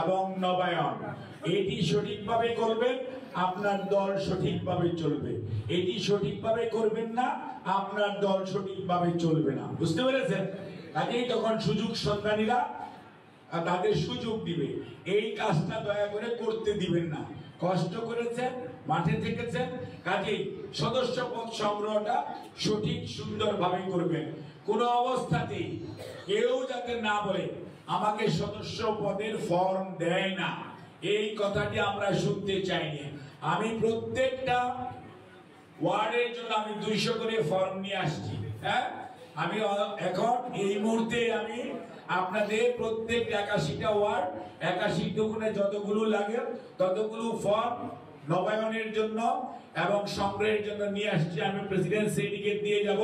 এবং নবায়ন, এটি সঠিকভাবে করবেন, আপনার দল সঠিকভাবে চলবে। এটি সঠিকভাবে করবেন না, আপনার দল সঠিকভাবে চলবে না। বুঝতে পেরেছেন? কাজেই তখন সুযোগ সন্ধানীরা তাদের সুযোগ দিবে। এই কাজটা দয়া করে করতে দিবেন না। কষ্ট করেছেন, মাঠে থেকেছেন, কাজেই সদস্য পদ সংগ্রহটা সঠিক সুন্দরভাবে করবেন। কোনো অবস্থাতেই কেউ যাতে না বলে আমাকে সদস্য পদের ফর্ম দেয় না, এই কথাটি আমরা শুনতে চাইনি। আমি প্রত্যেকটা ওয়ার্ডের জন্য আমি 200 করে ফর্ম নিয়ে আসছি। হ্যাঁ, আমি এখন এই মুহূর্তে আমি আপনাদের প্রত্যেক 81টা ওয়ার্ড 81 দুগুণে যতগুলো লাগে ততগুলো ফর্ম নবায়নের জন্য এবং সংগ্রহের জন্য নিয়ে আসছি। আমি প্রেসিডেন্ট সিন্ডিকেট দিয়ে যাব।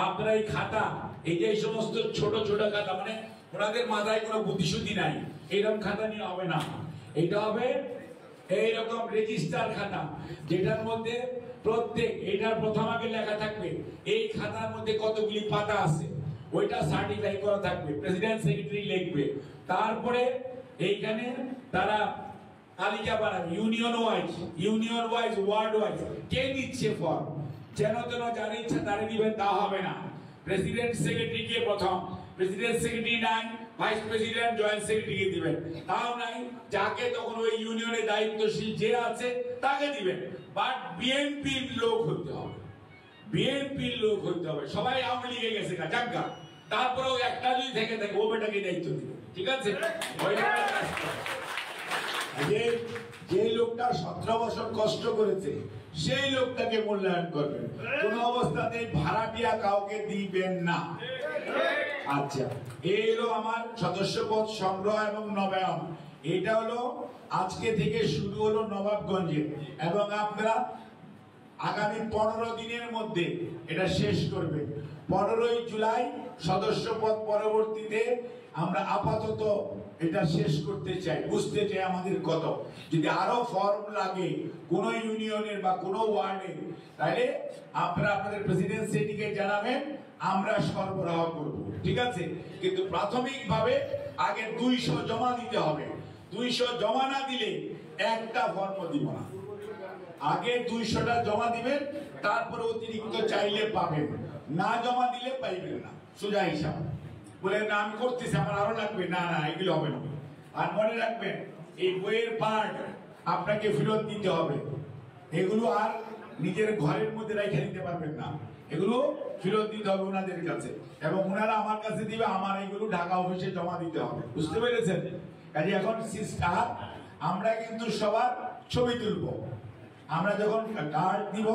আপনারা এই খাতা, এই যে সমস্ত ছোট ছোট খাতা, মানে ওনাদের মাথায় কোনো বুদ্ধিশুদ্ধি নাই, এইরকম খাতা নিয়ে হবে না। এটা হবে এইরকম রেজিস্টার খাতা, যেটার মধ্যে প্রত্যেক, এটার প্রথম আগে লেখা থাকবে এই খাতার মধ্যে কতগুলি পাতা আছে, ওইটা সার্টিফাই করা থাকবে, প্রেসিডেন্ট সেক্রেটারি লিখবে। তারপরে এইখানে তারা তালিকা বানাবে, ইউনিয়ন ওয়াইজ, ওয়ার্ড ওয়াইজ, কে দিচ্ছে ফর্ম, যেন তেন যার ইচ্ছা তারে দিবেন, তা হবে না। প্রেসিডেন্ট সেক্রেটারিকে প্রথম, প্রেসিডেন্ট সেক্রেটারি নাই, ভাইস প্রেসিডেন্ট জয়েন্ট সেক্রেটারিকে দিবেন, তাও নাই, যাকে তখন ওই ইউনিয়নের দায়িত্বশীল যে আছে তাকে দিবেন। বাট বিএনপির লোক হতে হবে, বিএনপির লোক হতে হবে। সবাই আওয়ামী লীগে গেছে না জাগা, তারপরেও একটা যদি থেকে থাকে ও বেটাকে দায়িত্ব দিবে, ঠিক আছে? যে লোকটা 17 বছর কষ্ট করেছে সেই লোকটাকে মূল্যায়ন করবেন, কোন অবস্থাতে ভাড়াটিয়া কাউকে দিবেন না। আচ্ছা, এই হলো আমার সদস্য পদ সংগ্রহ এবং নবায়ন। এটা হলো আজকে থেকে শুরু হলো নবাবগঞ্জে, এবং আপনারা আগামী 15 দিনের মধ্যে এটা শেষ করবেন। 15ই জুলাই সদস্য পদ, পরবর্তীতে আমরা আপাতত এটা শেষ করতে চাই। বুঝতে চাই আমাদের কত, যদি আরো ফর্ম লাগে কোন ইউনিয়নের বা কোন ওয়ার্ডের, তাহলে আপনারা আপনাদের প্রেসিডেন্ট সেটিকে জানাবেন, আমরা সরবরাহ করব, ঠিক আছে? কিন্তু প্রাথমিকভাবে আগে 200 জমা দিতে হবে। 200 জমা না দিলে একটা ফর্ম দিব না। আগে 200টা জমা দিবেন, তারপরে অতিরিক্ত চাইলে পাবেন, না জমা দিলে পাইবেন না। সোজা হিসাব। বলে না আমি করতেছি, আমার আরো লাগবে, না না, এগুলো হবে না। আর মনে রাখবেন, এই বইয়ের পার্ট আপনাকে ফেরত দিতে হবে। এগুলো আর নিজের ঘরের মধ্যে রেখে দিতে পারবেন না, এগুলো ফেরত দিতে হবে ওনাদের কাছে, এবং ওনারা আমার কাছে দিবে, আমার এগুলো ঢাকা অফিসে জমা দিতে হবে। বুঝতে পেরেছেন? কাজে এখন সিস্টার, আমরা কিন্তু সবার ছবি তুলবো। আমরা যখন কার্ড দিব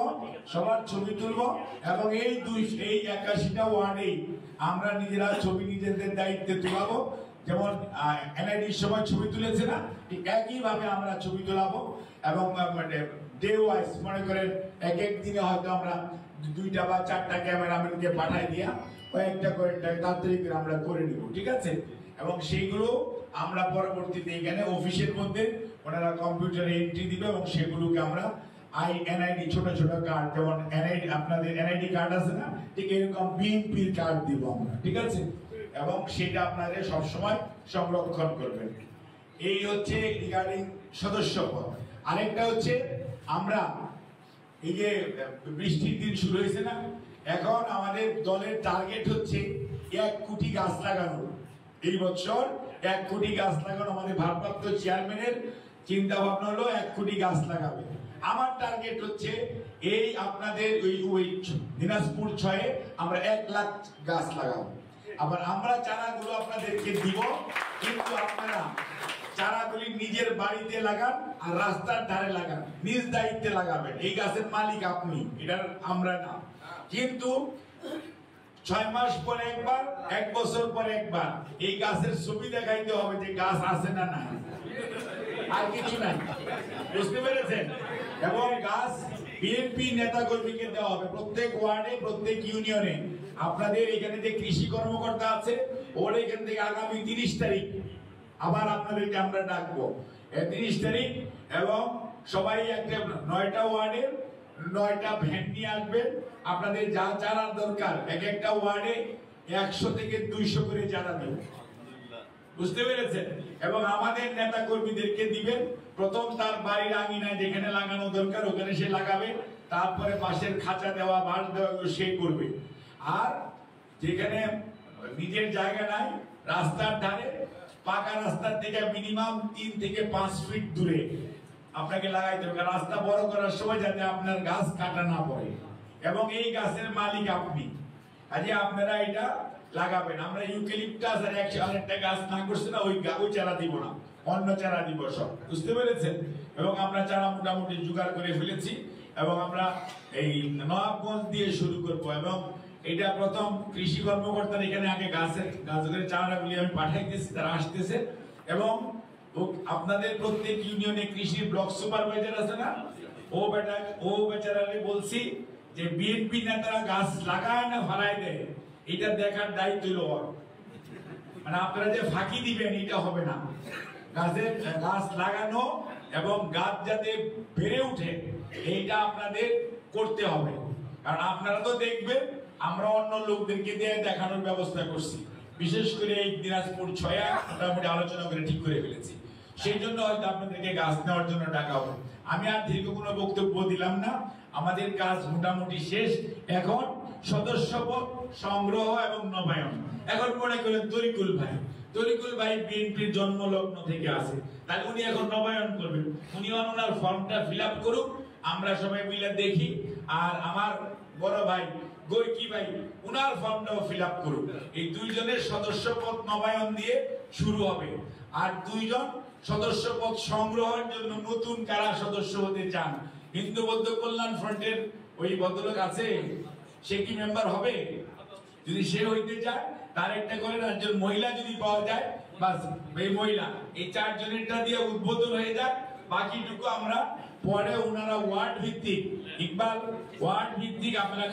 সবার ছবি তুলব, এবং এই 81টা ওয়ার্ডে আমরা নিজেরা ছবি নিজেদের দায়িত্বে তুলাবো। যেমন এনআইডির সময় ছবি তুলেছে না, ঠিক একই ভাবে আমরা ছবি তোলাবো। এবং ডে ওয়াইজ, মনে করেন এক এক দিনে হয়তো আমরা 2টা বা 4টা ক্যামেরাম্যানকে পাঠাই দিয়া কয়েকটা তাড়াতাড়ি করে আমরা করে নিব, ঠিক আছে? এবং সেইগুলো আমরা পরবর্তীতে এখানে অফিসের মধ্যে ওনারা কম্পিউটারে এন্ট্রি দিবে, এবং সেগুলোকে আমরা এনআইডি, ছোট ছোট কার্ড, যেমন এনআইডি, আপনাদের এনআইডি কার্ড আছে না, ঠিক এরকম বিএনপির কার্ড দিব আমরা, ঠিক আছে? এবং সেটা আপনাদের সবসময় সংরক্ষণ করবেন। এই হচ্ছে রিগার্ডিং সদস্য পদ। আরেকটা হচ্ছে, আমরা এই যে বৃষ্টির দিন শুরু হয়েছে না, এখন আমাদের দলের টার্গেট হচ্ছে 1 কোটি গাছ লাগানো। এই বছর 1 কোটি গাছ লাগানো আমাদের ভারপ্রাপ্ত চেয়ারম্যানের চিন্তা ভাবনা হলো 1 কোটি গাছ লাগাবে। আমার টার্গেট হচ্ছে এই আপনাদের ওই দিনাজপুর 6-এ আমরা 1 লাখ গাছ লাগাবো। আবার আমরা চারাগুলো আপনাদেরকে দিব, কিন্তু আপনারা চারাগুলি নিজের বাড়িতে লাগান আর রাস্তার ধারে লাগান, নিজ দায়িত্বে লাগাবেন। এই গাছের মালিক আপনি, এটা আমরা না। কিন্তু 6 মাস পরে একবার, 1 বছর পরে একবার এই গাছের ছবি দেখাইতে হবে যে গাছ আছে না নাই, আর কিছু নাই। বুঝতে পেরেছেন? এবং গাছ বিএনপি নেতা কর্মীকে দেওয়া হবে প্রত্যেক ওয়ার্ডে, প্রত্যেক ইউনিয়নে। আপনাদের এখানে যে কৃষি কর্মকর্তা আছে, ওর এখান থেকে আগামী 30 তারিখ আবার আপনাদেরকে আমরা ডাকবো। 30 তারিখ, এবং সবাই একটা 9টা ওয়ার্ডের 9টা ভ্যান নিয়ে আসবেন। আপনাদের যা চারা দরকার, এক একটা ওয়ার্ডে 100 থেকে 200 করে চারা দেবেন। বুঝতে পেরেছেন? এবং আমাদের নেতা কর্মীদেরকে দিবেন, প্রথম তার বাড়ির আঙিনায় যেখানে লাগানো দরকার ওখানে সে লাগাবে, তারপরে পাশের খাঁচা দেওয়া, বাঁশ দেওয়া সে করবে। আর যেখানে নিজের জায়গা নাই, রাস্তার ধারে, পাকা রাস্তার থেকে মিনিমাম 3 থেকে 5 ফিট দূরে আপনাকে লাগাইতে হবে, রাস্তা বড় করার সময় যাতে আপনার গাছ কাটা না পড়ে, এবং এই গাছের মালিক আপনি, আজ আপনারা এটা লাগাবেন। আমরা ইউক্যালিপটাস আর একটা গাছ না করছি না, ওই চারা দিব না, অন্য চারা দিব সব, বুঝতে পেরেছেন? এবং আমরা চারা মোটামুটি জোগাড় করে ফেলেছি, এবং আমরা এই নবাবগঞ্জ দিয়ে শুরু করব। এবং এটা প্রথম কৃষি কর্মকর্তার এখানে আগে গাছের চারাগুলি আমি পাঠাইতেছি, তারা আসতেছে। এবং আপনাদের প্রত্যেক ইউনিয়নে কৃষি ব্লক সুপারভাইজার আছে না, ও বেচারারে বলছি যে বিএনপি নেতারা গাছ লাগায় না ফালাই দেয়, এটা দেখার দায়িত্ব হলো ওর। মানে আপনারা যে ফাঁকি দিবেন এটা হবে না, গাছ লাগানো এবং গাছ যাতে বেড়ে উঠে এইটা আপনাদের করতে হবে। কারণ আপনারা তো দেখবেন আমরা অন্য লোকদেরকে দিয়ে দেখানোর ব্যবস্থা করছি, বিশেষ করে এই দিনাজপুর 6 মোটামুটি আলোচনা করে ঠিক করে ফেলেছি। সেই জন্য হয়তো আপনাদেরকে গাছ নেওয়ার জন্য ডাকা হবে। আমি আর দীর্ঘ কোনো বক্তব্য দিলাম না, আমাদের কাজ মোটামুটি শেষ। এখন সদস্যপদ সংগ্রহ এবং নবায়ন। এখন মনে করেন তরিকুল ভাই বিএনপির জন্মলগ্ন থেকে আছে, তাহলে উনি এখন নবায়ন করবেন, উনি ওনার ফর্মটা ফিল আপ করুক, আমরা সবাই মিলে দেখি। আর আমার বড় ভাই গৈকি ভাই উনার ফর্মটাও ফিল আপ করুক। এই দুইজনের সদস্যপদ নবায়ন দিয়ে শুরু হবে। আর 2 জন সদস্যপদ সংগ্রহের জন্য নতুন কারা সদস্য হতে চান, হিন্দু বৌদ্ধ কল্যাণ ফ্রন্টের ওই ভদ্রলোক আছে, সে কি মেম্বার হবে? যদি সে হইতে চায় তার একটা করে, একজন মহিলা যদি পাওয়া যায়, বাস এই মহিলা, এই 4 জনেরটা দিয়ে উদ্বোধন হয়ে যায়। বাকিটুকু আমরা পরে ওনারা ওয়ার্ড ভিত্তিক, ইকবাল ওয়ার্ড ভিত্তিক আপনারা